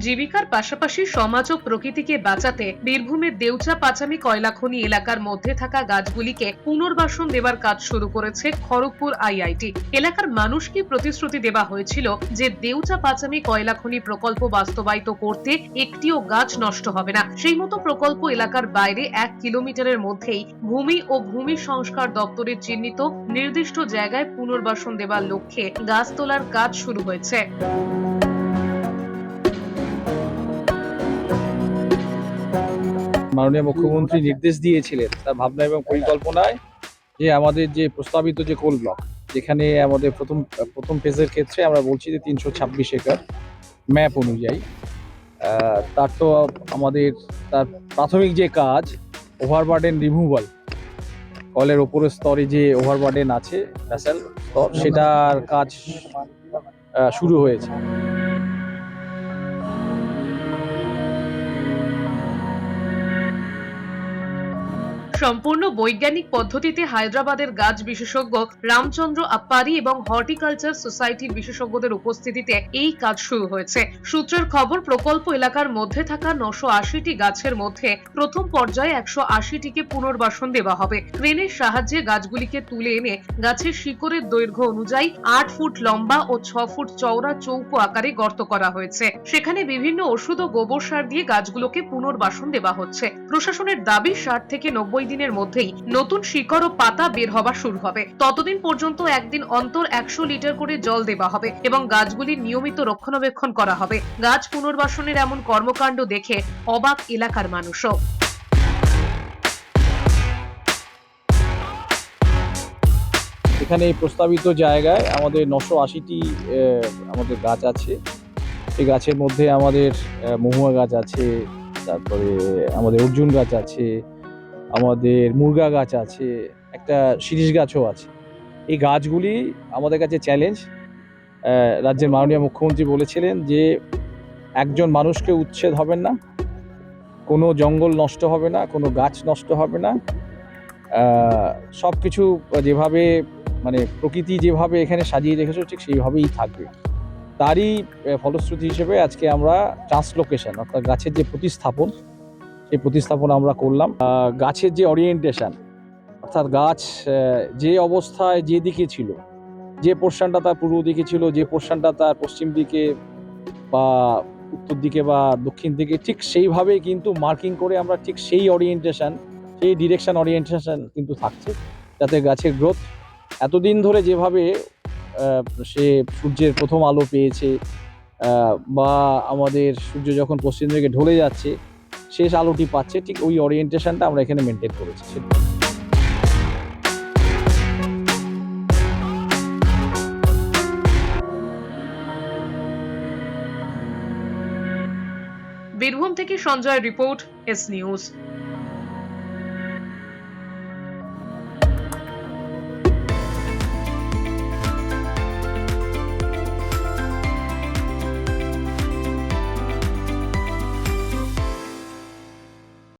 জীবিকার পাশাপাশি সমাজ ও প্রকৃতিকে বাঁচাতে বীরভূমের দেউচা পাচামি কয়লা খনি এলাকার মধ্যে থাকা গাছগুলিকে পুনর্বাসন দেবার কাজ শুরু করেছে খড়গপুর আইআইটি। এলাকার মানুষকে প্রতিশ্রুতি দেওয়া হয়েছিল যে দেউচা পাচামি কয়লা খনি প্রকল্প বাস্তবায়িত করতে একটিও গাছ নষ্ট হবে না। সেই মতো প্রকল্প এলাকার বাইরে 1 কিলোমিটারের মধ্যেই ভূমি ও ভূমি সংস্কার দপ্তরের চিহ্নিত নির্দিষ্ট জায়গায় পুনর্বাসন দেবার লক্ষ্যে গাছ তোলার কাজ শুরু হয়েছে। মাননীয় মুখ্যমন্ত্রী নির্দেশ দিয়েছিলেন তার ভাবনা এবং পরিকল্পনায় যে আমাদের যে প্রস্তাবিত যে কোল ব্লক, যেখানে আমাদের প্রথম ফেজের ক্ষেত্রে আমরা বলছি যে 326 একর ম্যাপ অনুযায়ী, তার তো আমাদের তার প্রাথমিক যে কাজ ওভারবার্ডেন রিমুভাল, কলের ওপরের স্তরে যে ওভারবার্ডেন আছে ভ্যাসেল স্তর, সেটার কাজ শুরু হয়েছে। সম্পূর্ণ বৈজ্ঞানিক পদ্ধতিতে হায়দ্রাবাদের গাছ বিশেষজ্ঞ রামচন্দ্র আপ্পারি এবং হর্টিকালচার সোসাইটির বিশেষজ্ঞদের উপস্থিতিতে এই কাজ শুরু হয়েছে। সূত্রের খবর, প্রকল্প এলাকার মধ্যে থাকা 980টি গাছের মধ্যে প্রথম পর্যায়ে 180টিকে পুনর্বাসন দেওয়া হবে। ক্রেনের সাহায্যে গাছগুলিকে তুলে এনে গাছের শিকড়ের দৈর্ঘ্য অনুযায়ী 8 ফুট লম্বা ও 6 ফুট চওড়া চৌকো আকারে গর্ত করা হয়েছে। সেখানে বিভিন্ন ওষুধ ও গোবর সার দিয়ে গাছগুলোকে পুনর্বাসন দেওয়া হচ্ছে। প্রশাসনের দাবি 60 থেকে 90 দিনের মধ্যেই নতুন শিকড় ও পাতা বের হওয়া শুরু হবে। ততদিন পর্যন্ত একদিন অন্তর 100 লিটার করে জল দেওয়া হবে এবং গাছগুলির নিয়মিত রক্ষণাবেক্ষণ করা হবে। গাছ পুনর্বাসনের এমন কর্মকাণ্ড দেখে অবাক এলাকার মানুষও। এখানে এই প্রস্তাবিত জায়গায় আমাদের 980টি আমাদের গাছ আছে। এই গাছের মধ্যে আমাদের মহুয়া গাছ আছে, তারপরে আমাদের অর্জুন গাছ আছে, আমাদের মুরগা গাছ আছে, একটা শিরীষ গাছও আছে। এই গাছগুলি আমাদের কাছে চ্যালেঞ্জ। রাজ্যের মাননীয় মুখ্যমন্ত্রী বলেছিলেন যে একজন মানুষকে উচ্ছেদ হবেন না, কোনো জঙ্গল নষ্ট হবে না, কোনো গাছ নষ্ট হবে না, সব কিছু যেভাবে মানে প্রকৃতি যেভাবে এখানে সাজিয়ে রেখেছে ঠিক সেইভাবেই থাকবে। তারই ফলশ্রুতি হিসেবে আজকে আমরা ট্রান্সলোকেশন অর্থাৎ গাছের যে প্রতিস্থাপন, সেই প্রতিস্থাপন আমরা করলাম। গাছের যে ওরিয়েন্টেশন অর্থাৎ গাছ যে অবস্থায় যে দিকে ছিল, যে পোর্শনটা তার পূর্ব দিকে ছিল, যে পোর্শনটা তার পশ্চিম দিকে বা উত্তর দিকে বা দক্ষিণ দিকে, ঠিক সেইভাবেই কিন্তু মার্কিং করে আমরা ঠিক সেই ওরিয়েন্টেশন, সেই ডিরেকশন ওরিয়েন্টেশন কিন্তু থাকছে, যাতে গাছের গ্রোথ এতদিন ধরে যেভাবে সে সূর্যের প্রথম আলো পেয়েছে বা আমাদের সূর্য যখন পশ্চিম দিকে ঢলে যাচ্ছে শেষ আলোটি পাচ্ছে, ঠিক ওই ওরিয়েন্টেশনটা আমরা এখানে মেনটেন করেছি। বীরভূম থেকে সঞ্জয় রিপোর্ট, এস নিউজ।